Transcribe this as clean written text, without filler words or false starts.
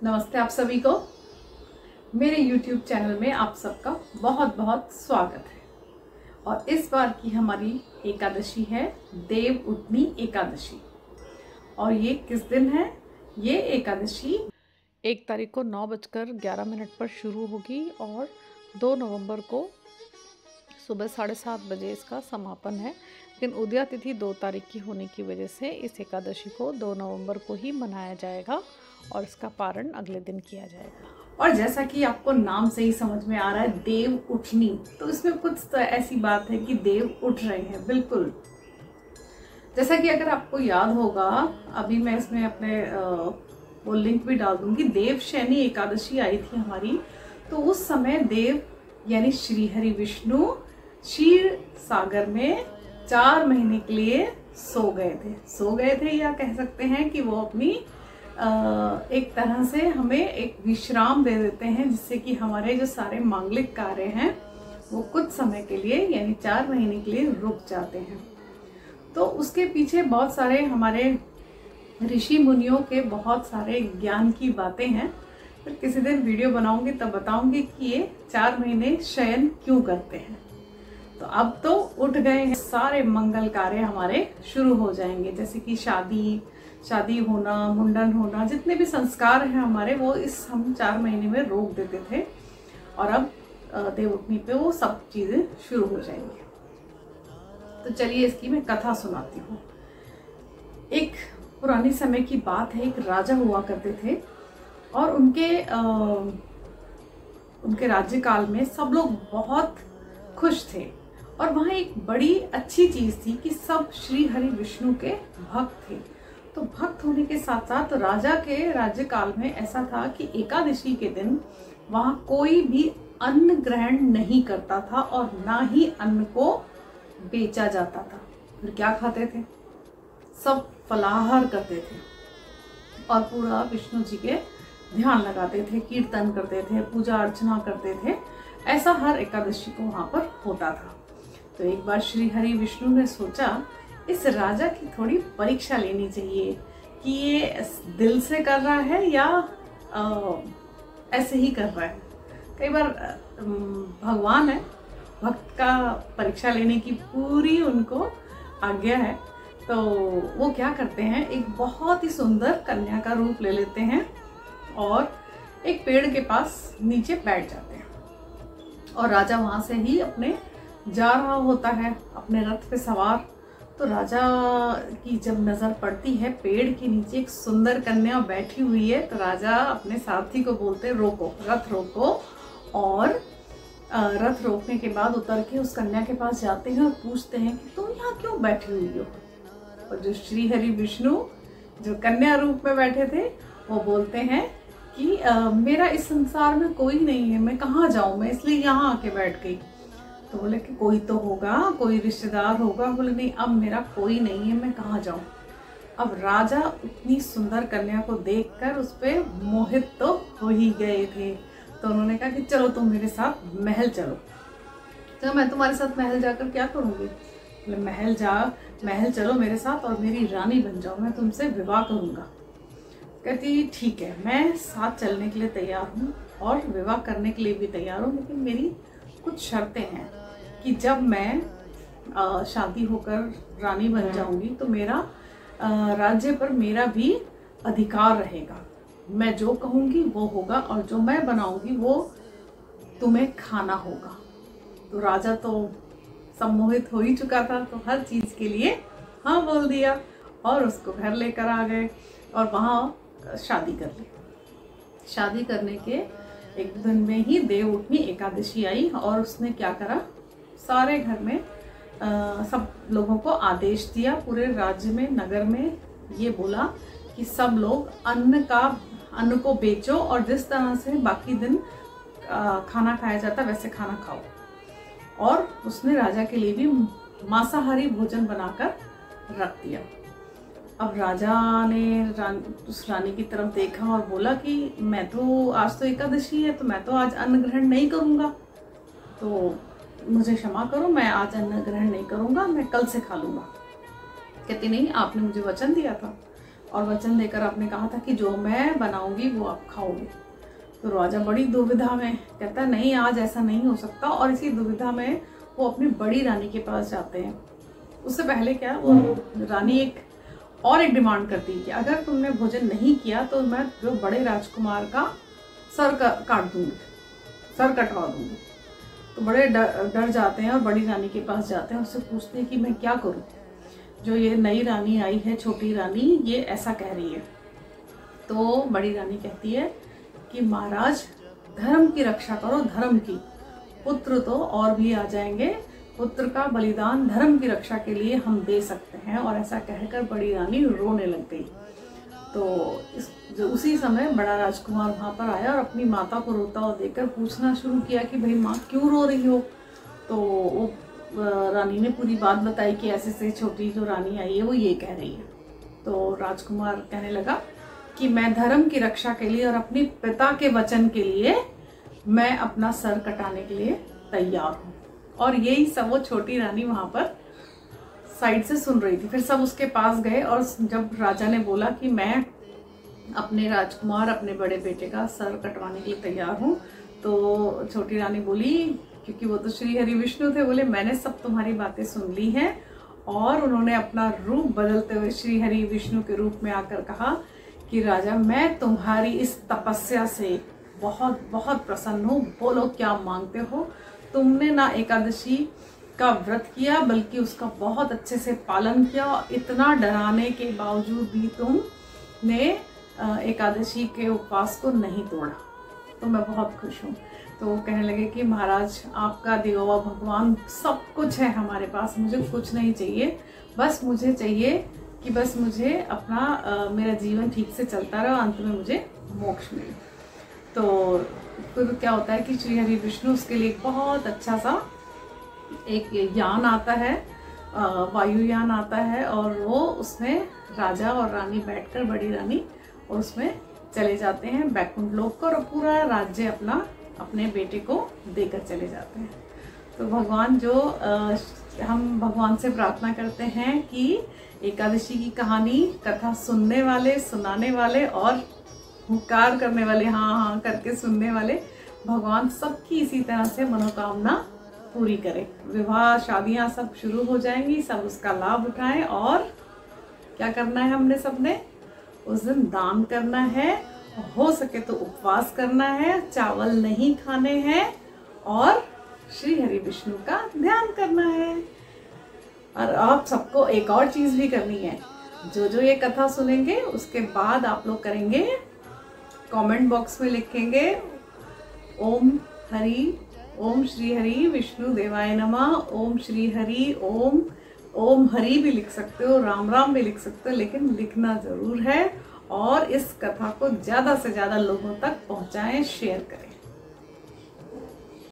नमस्ते आप सभी को मेरे YouTube चैनल में आप सबका बहुत बहुत स्वागत है। और इस बार की हमारी एकादशी है देव उठनी एकादशी। और ये किस दिन है? ये एकादशी 1 तारीख को 9:11 पर शुरू होगी और 2 नवंबर को सुबह 7:30 बजे इसका समापन है। लेकिन उदया तिथि 2 तारीख की होने की वजह से इस एकादशी को 2 नवंबर को ही मनाया जाएगा और इसका पारण अगले दिन किया जाएगा। और जैसा कि आपको नाम से ही समझ में आ रहा है देव उठनी, तो इसमें कुछ तो ऐसी बात है कि देव उठ रहे हैं। बिल्कुल जैसा कि अगर आपको याद होगा, अभी मैं इसमें अपने वो लिंक भी डाल दूंगी। देवशयनी एकादशी आई थी हमारी, तो उस समय देव यानी श्री हरि विष्णु क्षीर सागर में 4 महीने के लिए सो गए थे या कह सकते हैं कि वो अपनी एक तरह से हमें एक विश्राम दे देते हैं, जिससे कि हमारे जो सारे मांगलिक कार्य हैं वो कुछ समय के लिए यानी 4 महीने के लिए रुक जाते हैं। तो उसके पीछे बहुत सारे हमारे ऋषि मुनियों के बहुत सारे ज्ञान की बातें हैं। फिर किसी दिन वीडियो बनाऊंगी तब बताऊंगी कि ये 4 महीने शयन क्यों करते हैं। तो अब तो उठ गए हैं, सारे मंगल कार्य हमारे शुरू हो जाएंगे, जैसे कि शादी होना, मुंडन होना, जितने भी संस्कार हैं हमारे वो हम 4 महीने में रोक देते थे और अब देव उठनी पे वो सब चीजें शुरू हो जाएंगी। तो चलिए इसकी मैं कथा सुनाती हूँ। एक पुराने समय की बात है, एक राजा हुआ करते थे और उनके राज्यकाल में सब लोग बहुत खुश थे। और वहाँ एक बड़ी अच्छी चीज थी कि सब श्री हरि विष्णु के भक्त थे। तो भक्त होने के साथ साथ राजा के राज्यकाल में ऐसा था कि एकादशी के दिन वहाँ कोई भी अन्न ग्रहण नहीं करता था और ना ही अन्न को बेचा जाता था। फिर क्या खाते थे? सब फलाहार करते थे और पूरा विष्णु जी के ध्यान लगाते थे, कीर्तन करते थे, पूजा अर्चना करते थे। ऐसा हर एकादशी को वहां पर होता था। तो एक बार श्री हरि विष्णु ने सोचा इस राजा की थोड़ी परीक्षा लेनी चाहिए कि ये दिल से कर रहा है या ऐसे ही कर रहा है। कई बार भगवान है, भक्त का परीक्षा लेने की पूरी उनको आज्ञा है। तो वो क्या करते हैं, एक बहुत ही सुंदर कन्या का रूप ले लेते हैं और एक पेड़ के पास नीचे बैठ जाते हैं। और राजा वहां से ही अपने जा रहा होता है अपने रथ पे सवार। तो राजा की जब नजर पड़ती है पेड़ के नीचे एक सुंदर कन्या बैठी हुई है, तो राजा अपने सारथी को बोलते हैं रोको, रथ रोको। और रथ रोकने के बाद उतर के उस कन्या के पास जाते हैं और पूछते हैं कि तुम यहाँ क्यों बैठी हुई हो? और जो श्री हरि विष्णु जो कन्या रूप में बैठे थे वो बोलते हैं कि मेरा इस संसार में कोई नहीं है, मैं कहाँ जाऊं, मैं इसलिए यहाँ आके बैठ गई। तो बोले कि कोई तो होगा, कोई रिश्तेदार होगा। बोले नहीं, अब मेरा कोई नहीं है, मैं कहाँ जाऊं। अब राजा उतनी सुंदर कन्या को देखकर उस पे मोहित तो हो ही गए थे। तो उन्होंने कहा कि चलो तुम मेरे साथ महल चलो। तो मैं तुम्हारे साथ महल जाकर क्या करूंगी? बोले महल चलो मेरे साथ और मेरी रानी बन जाओ, मैं तुमसे विवाह करूंगा। कहती ठीक है, मैं साथ चलने के लिए तैयार हूँ और विवाह करने के लिए भी तैयार हूँ, लेकिन मेरी कुछ शर्तें हैं कि जब मैं शादी होकर रानी बन जाऊंगी तो मेरा राज्य पर मेरा भी अधिकार रहेगा। मैं जो कहूंगी वो होगा और जो मैं बनाऊंगी वो तुम्हें खाना होगा। तो राजा तो सम्मोहित हो ही चुका था, तो हर चीज के लिए हाँ बोल दिया और उसको घर लेकर आ गए और वहाँ शादी कर ली। शादी करने के एक दिन में ही देव उठनी एकादशी आई और उसने क्या करा, सारे घर में सब लोगों को आदेश दिया, पूरे राज्य में, नगर में ये बोला कि सब लोग अन्न को बेचो और जिस तरह से बाकी दिन खाना खाया जाता वैसे खाना खाओ। और उसने राजा के लिए भी मांसाहारी भोजन बनाकर रख दिया। अब राजा ने उस रानी की तरफ देखा और बोला कि मैं तो आज तो एकादशी है, तो मैं तो आज अन्न ग्रहण नहीं करूंगा, तो मुझे क्षमा करो, मैं आज अन्न ग्रहण नहीं करूंगा, मैं कल से खा लूंगा। कहती नहीं, आपने मुझे वचन दिया था और वचन देकर आपने कहा था कि जो मैं बनाऊंगी वो आप खाओगे। तो राजा बड़ी दुविधा में, कहता नहीं आज ऐसा नहीं हो सकता। और इसी दुविधा में वो अपनी बड़ी रानी के पास जाते हैं। उससे पहले क्या, वो रानी एक डिमांड करती है कि अगर तुमने भोजन नहीं किया तो मैं जो बड़े राजकुमार का सर काट दूंगी, सर कटवा दूंगी। तो बड़े डर जाते हैं और बड़ी रानी के पास जाते हैं, उससे पूछते हैं कि मैं क्या करूं, जो ये नई रानी आई है, छोटी रानी, ये ऐसा कह रही है। तो बड़ी रानी कहती है कि महाराज धर्म की रक्षा करो, धर्म की, पुत्र तो और भी आ जाएंगे, पुत्र का बलिदान धर्म की रक्षा के लिए हम दे सकते हैं। और ऐसा कहकर बड़ी रानी रोने लग गई। तो उसी समय बड़ा राजकुमार वहाँ पर आया और अपनी माता को रोता हुआ देखकर पूछना शुरू किया कि भाई माँ क्यों रो रही हो। तो वो रानी ने पूरी बात बताई कि ऐसे से छोटी जो रानी आई है वो ये कह रही है। तो राजकुमार कहने लगा कि मैं धर्म की रक्षा के लिए और अपने पिता के वचन के लिए मैं अपना सर कटाने के लिए तैयार हूँ। और यही सब वो छोटी रानी वहाँ पर साइड से सुन रही थी। फिर सब उसके पास गए और जब राजा ने बोला कि मैं अपने राजकुमार, अपने बड़े बेटे का सर कटवाने के लिए तैयार हूँ, तो छोटी रानी बोली, क्योंकि वो तो श्री हरि विष्णु थे, बोले मैंने सब तुम्हारी बातें सुन ली हैं। और उन्होंने अपना रूप बदलते हुए श्री हरि विष्णु के रूप में आकर कहा कि राजा मैं तुम्हारी इस तपस्या से बहुत बहुत प्रसन्न हूँ, बोलो क्या मांगते हो। तुमने ना एकादशी का व्रत किया बल्कि उसका बहुत अच्छे से पालन किया, इतना डराने के बावजूद भी तुमने एकादशी के उपवास को नहीं तोड़ा, तो मैं बहुत खुश हूँ। तो वो कहने लगे कि महाराज आपका दिया हुआ भगवान सब कुछ है हमारे पास, मुझे कुछ नहीं चाहिए, बस मुझे चाहिए कि बस मुझे अपना मेरा जीवन ठीक से चलता रहा, अंत में मुझे मोक्ष मिले। तो फिर क्या होता है कि श्री हरि विष्णु उसके लिए बहुत अच्छा सा एक यान आता है, वायुयान आता है, और वो उसमें राजा और रानी बैठकर, बड़ी रानी, और उसमें चले जाते हैं बैकुंठ लोक को, और पूरा राज्य अपने बेटे को देकर चले जाते हैं। तो भगवान जो हम भगवान से प्रार्थना करते हैं कि एकादशी की कहानी, कथा सुनने वाले, सुनाने वाले और हुंकार करने वाले, हाँ हाँ करके सुनने वाले, भगवान सबकी इसी तरह से मनोकामना पूरी करे। विवाह शादियां सब शुरू हो जाएंगी, सब उसका लाभ उठाएं। और क्या करना है हमने सबने, उस दिन दान करना है, हो सके तो उपवास करना है, चावल नहीं खाने हैं, और श्री हरि विष्णु का ध्यान करना है। और आप सबको एक और चीज भी करनी है, जो ये कथा सुनेंगे उसके बाद आप लोग करेंगे, कमेंट बॉक्स में लिखेंगे ओम हरि, ओम श्री हरि विष्णु देवाय नमः, ओम श्री हरि, ओम हरि भी लिख सकते हो, राम राम भी लिख सकते हो, लेकिन लिखना जरूर है। और इस कथा को ज़्यादा से ज़्यादा लोगों तक पहुंचाएं, शेयर करें।